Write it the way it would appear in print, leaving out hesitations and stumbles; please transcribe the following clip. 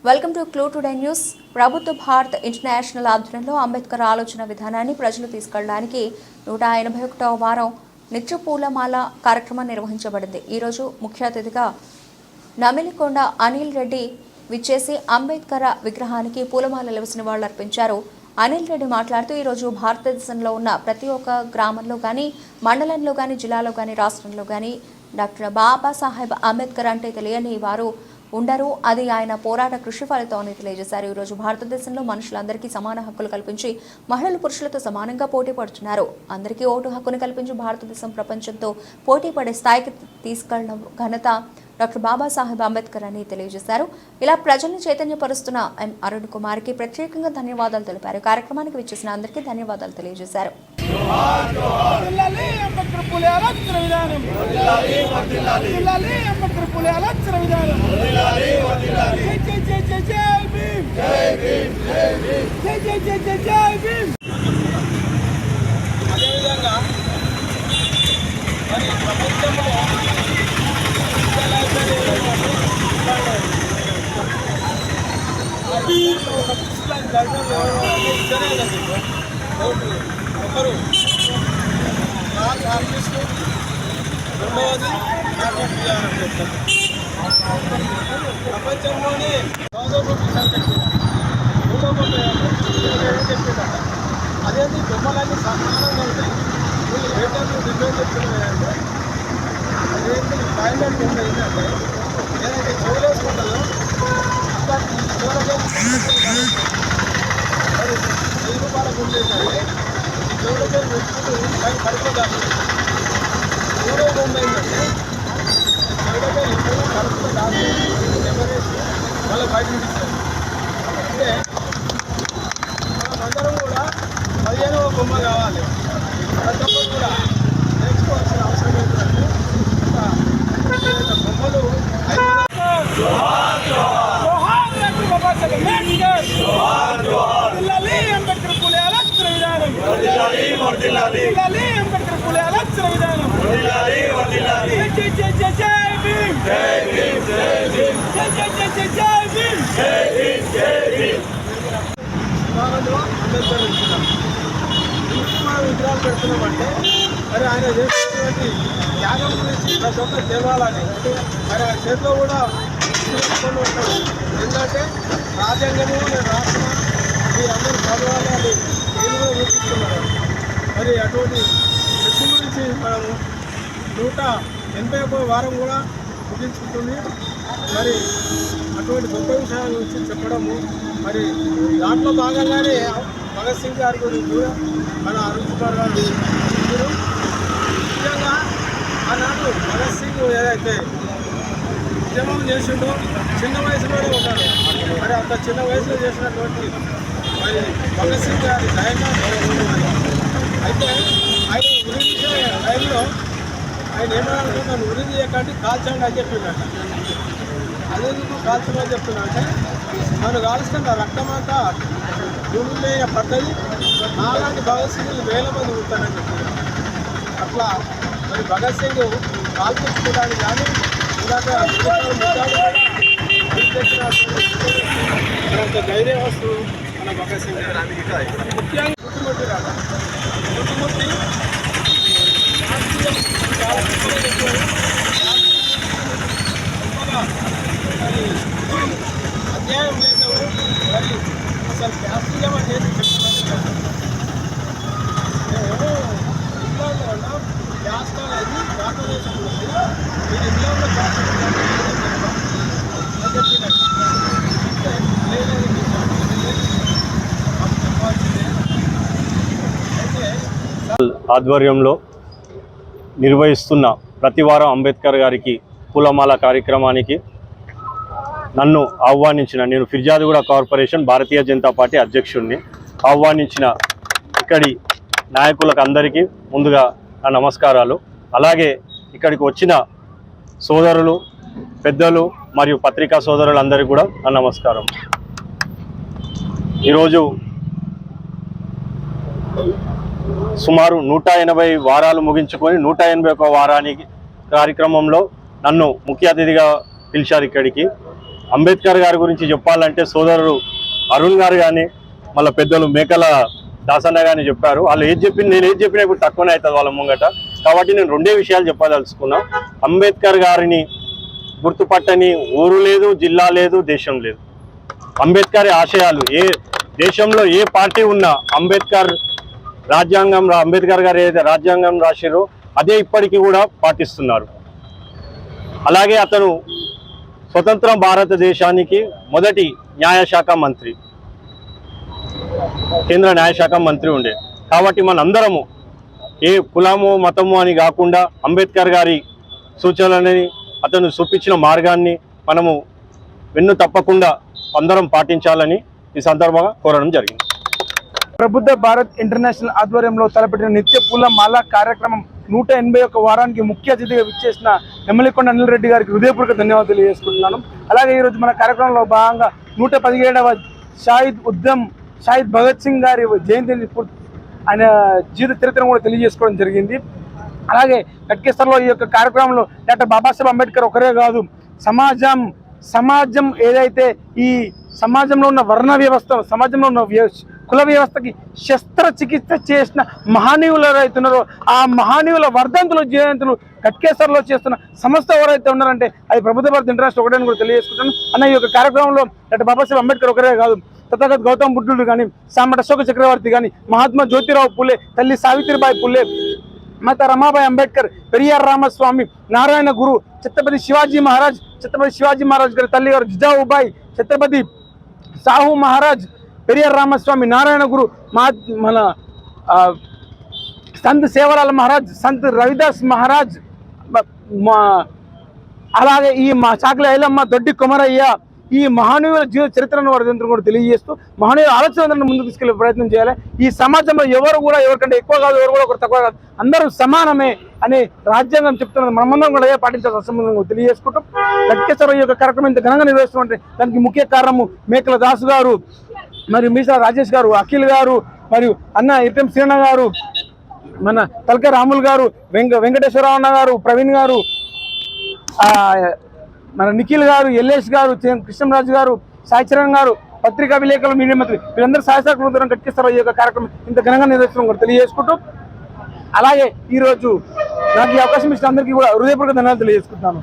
Welcome to clue today news. ప్రభుత్వ Bharat international ఆధ్వర్యంలో అంబేద్కర్ ఆలోచన విధానాన్ని ప్రజలు తీసుకెళ్లడానికి 181వ వారం నిత్య పూలమాల కార్యక్రమం నిర్వహించబడింది. ఈరోజు ముఖ్య అతిథిగా నమిలికొండ అనిల్ రెడ్డి విచ్చేసి అంబేద్కర్ విగ్రహానికి పూలమాలలు వేసి నివాళులర్పించారు. అనిల్ రెడ్డి మాట్లాడుతూ ఈరోజు భారతదేశంలో ఉన్న ప్రతి ఒక్క గ్రామంలో కానీ, మండలంలో కానీ, జిల్లాలో కానీ, రాష్ట్రంలో కానీ డాక్టర్ బాబాసాహెబ్ అంబేద్కర్ అంటే తెలియని వారు ఉండరు. అది ఆయన పోరాట కృషి ఫలితం అని తెలియజేశారు. ఈరోజు భారతదేశంలో మనుషులందరికీ సమాన హక్కులు కల్పించి మహిళలు పురుషులతో సమానంగా పోటీ పడుతున్నారు. అందరికీ ఓటు హక్కును కల్పించి భారతదేశం ప్రపంచంతో పోటీ పడే స్థాయికి తీసుకెళ్లిన ఘనత డాక్టర్ బాబాసాహెబ్ అంబేద్కర్ అని తెలియజేశారు. ఇలా ప్రజల్ని చైతన్యపరుస్తున్న ఎం అరుణ్ కుమార్కి ప్రత్యేకంగా ధన్యవాదాలు తెలిపారు. కార్యక్రమానికి విచ్చేసిన అందరికీ ధన్యవాదాలు తెలియజేశారు. ఒకరు ఆర్టిస్టు, రెండవది ప్రపంచంలోనే చెప్పిన అదేంటి బొమ్మలన్నీ సమానంగా ఉంటాయి. వీళ్ళు రేటర్లు డిమాండ్ చెప్తున్నాయంటే అదేంటి ఫైనల్ బొమ్మ ఏంటంటే ఏదైతే చెవులేసుకుంటుందో మరి 1000 రూపాయలకు ఉండేసరికి చెవులకే పెట్టుకుంటూ పడిపోతారు. మూడో బొమ్మ ఏంటంటే చెవులకే ఇప్పుడు కడుపులో దాచి ఎవరేసి వాళ్ళు బయట చూపిస్తారు. అంటే మనమందరం కూడా 15వ బొమ్మ కావాలి. ప్రతి ఒక్కరు కూడా నేర్చుకోవాల్సిన అవసరం ఏంటంటే బొమ్మలు విగ్రహాలు పెడుతున్నామంటే మరి ఆయన చేసినటువంటి త్యాగం గురించి ప్రతి ఒక్కరు తెలవాలని మరి ఆ చేతిలో కూడా ఉంటాడు. ఎందుకంటే రాజ్యాంగము నేను రాసిన మీ అందరూ చదవాలి అని నేను కూడా రూపిస్తున్నారు. మరి అటువంటి వ్యక్తి గురించి మనము 181వ వారం కూడా ముగించుకుంటుంది. మరి అటువంటి గొప్ప విషయాల గురించి చెప్పడము మరి దాంట్లో భాగంగానే భగత్ సింగ్ గారి గురించి కూడా మన అరుణ్ కుమార్ గారు చెప్పారు. ముఖ్యంగా ఆనాడు భగత్ సింగ్ ఏదైతే ఉద్యమం చేసిండో చిన్న వయసులోనే ఉన్నాడు. మరి అంత చిన్న వయసులో చేసినటువంటి మరి భగత్ సింగ్ గారి దయంగా అయితే ఆయన ఉరి తీసే టైంలో ఆయన ఏమనుకుంటున్నాను, ఉరి తీయకండి కాల్చండి అని చెప్పిండట. అదేందుకు కాల్చమని చెప్తున్నా అంటే మనం కాల్చుకుంటే రక్తమంతా భూమి మీద పడ్డది, నాలాంటి భగత్ సింగ్ వేల మంది ఉంటారని చెప్తున్నారు. అట్లా మరి భగత్ సింగ్ కాల్పించుకోవడానికి కానీ మనంత ధైర్య వస్తువు మన భగత్ సింగ్. ముఖ్యంగా చుట్టుముట్టి రాట చుట్టుముట్టి అధ్యాయం చేసేవారు. మరి అసలు శాస్త్రీయం అనేది చెప్తున్నారు. మేము ఇంగ్లాండ్లో ఉన్నాం, శాస్త్రం అనేది భారతదేశం ఉంది. మీరు ఇంగ్లాండ్లో ఆధ్వర్యంలో నిర్వహిస్తున్న ప్రతి వారం అంబేద్కర్ గారికి పూలమాల కార్యక్రమానికి నన్ను ఆహ్వానించిన, నేను ఫిర్యాదుగూడ కార్పొరేషన్ భారతీయ జనతా పార్టీ అధ్యక్షుడిని, ఆహ్వానించిన ఇక్కడి నాయకులకు అందరికీ ముందుగా నా నమస్కారాలు. అలాగే ఇక్కడికి వచ్చిన సోదరులు, పెద్దలు మరియు పత్రికా సోదరులందరికీ కూడా నా నమస్కారం. ఈరోజు సుమారు 180 వారాలు ముగించుకొని 181వ వారానికి కార్యక్రమంలో నన్ను ముఖ్య అతిథిగా పిలిచారు ఇక్కడికి. అంబేద్కర్ గారి గురించి చెప్పాలంటే సోదరుడు అరుణ్ గారు కానీ మళ్ళీ పెద్దలు మేకల దాసన్న గారిని చెప్పారు. వాళ్ళు ఏది చెప్పింది నేను ఏది చెప్పినా ఇప్పుడు తక్కువనే అవుతుంది వాళ్ళ ముంగట. కాబట్టి నేను రెండే విషయాలు చెప్పదలుచుకున్నా. అంబేద్కర్ గారిని గుర్తుపట్టని ఊరు లేదు, జిల్లా లేదు, దేశం లేదు. అంబేద్కర్ ఆశయాలు ఏ దేశంలో ఏ పార్టీ ఉన్నా అంబేద్కర్ గారు ఏదైతే రాజ్యాంగం రాసిరో అదే ఇప్పటికీ కూడా పాటిస్తున్నారు. అలాగే అతను స్వతంత్ర భారతదేశానికి మొదటి న్యాయశాఖ మంత్రి, కేంద్ర న్యాయశాఖ మంత్రి ఉండే. కాబట్టి మనందరము ఏ కులము మతము అని కాకుండా అంబేద్కర్ గారి సూచనలని అతను చూపించిన మార్గాన్ని మనము వెన్ను తప్పకుండా అందరం పాటించాలని ఈ సందర్భంగా కోరడం జరిగింది. ప్రబుద్ధ భారత్ ఇంటర్నేషనల్ ఆధ్వర్యంలో తలపెట్టిన నిత్య పూల మాల కార్యక్రమం 181 వారానికి ముఖ్య అతిథిగా విచ్చేసిన ఎమ్మెల్యేకొండ అనిల్ రెడ్డి గారికి హృదయపూర్వక ధన్యవాదాలు తెలియజేసుకుంటున్నాను. అలాగే ఈరోజు మన కార్యక్రమంలో భాగంగా 117వ షాహిద్ భగత్ సింగ్ గారి జయంతిని ఆయన జీవిత చరిత్రను కూడా తెలియజేసుకోవడం జరిగింది. అలాగే గట్కేసర్లో ఈ యొక్క కార్యక్రమంలో డాక్టర్ బాబాసాహెబ్ అంబేద్కర్ ఒకరే కాదు, సమాజం ఏదైతే ఈ సమాజంలో ఉన్న వర్ణ వ్యవస్థ, సమాజంలో ఉన్న కుల వ్యవస్థకి శస్త్రచికిత్స చేసిన మహనీయులు ఎవరైతే ఉన్నారో ఆ మహనీయుల వర్ధంతులు జయంతులు గట్కేసర్లో చేస్తున్న సంస్థ ఎవరైతే ఉన్నారంటే అది ప్రబుద్ధ భారత్ ఇంటర్నేషనల్ ఒకటే కూడా తెలియజేసుకుంటాను. అన్న ఈ యొక్క కార్యక్రమంలో డాక్టర్ బాబాసాహెబ్ అంబేద్కర్ ఒకరే కాదు, తథాగత గౌతమ్ బుద్ధుడు కానీ, సామట అశోక చక్రవర్తి కానీ, మహాత్మా జ్యోతిరావు పులే, తల్లి సావిత్రిబాయి పులే, మాతా రమాబాయి అంబేద్కర్, పెరియార్ రామస్వామి, నారాయణ గురు, ఛత్రపతి శివాజీ మహారాజ్ గారి తల్లి గారు జిజావుబాయి, ఛత్రపతి సాహు మహారాజ్, పెరియార్ రామస్వామి, నారాయణ గురు, మన సంత్ సేవలాల్ మహారాజ్, సంత్ రవిదాస్ మహారాజ్, అలాగే ఈ మా చాకలి ఐలమ్మ, దొడ్డి కొమరయ్య, ఈ మహనీయుల జీవిత చరిత్రను వారి కూడా తెలియజేస్తూ మహనీయుల ఆలోచనలను ముందుకు తీసుకెళ్లే ప్రయత్నం చేయాలి. ఈ సమాజంలో ఎవరు కూడా ఎవరికంటే ఎక్కువ కాదు, ఎవరు కూడా ఒకరు తక్కువ కాదు, అందరూ సమానమే అనే రాజ్యాంగం చెప్తున్నది. మనమందరం కూడా పాటించాల్సిన సంబంధంగా తెలియజేసుకుంటాం. గట్కేసర్ ఈ యొక్క కార్యక్రమం ఇంత ఘనంగా నిర్వహిస్తుంటే దానికి ముఖ్య కారణము మేకల దాసు గారు, మరియు మీసా రాజేష్ గారు, అఖిల్ గారు, మరియు అన్న ఇటం శ్రీణ గారు, మన తలక రాములు గారు, వెంకటేశ్వరరావు అన్న గారు, ప్రవీణ్ గారు, మన నిఖిల్ గారు, ఎల్లేష్ గారు, కృష్ణరాజు గారు, సాయిచరణ్ గారు, పత్రికా విలేకరులు, మీడియా మంత్రి, వీళ్ళందరూ సహాయకులు గట్కేసర్ ఈ యొక్క కార్యక్రమం ఇంత ఘనంగా నిర్వహించడం కూడా తెలియజేసుకుంటూ, అలాగే ఈరోజు నాకు ఈ అవకాశం ఇచ్చిన అందరికీ కూడా హృదయపూర్వక ధన్యవాదాలు తెలియజేసుకుంటున్నాను.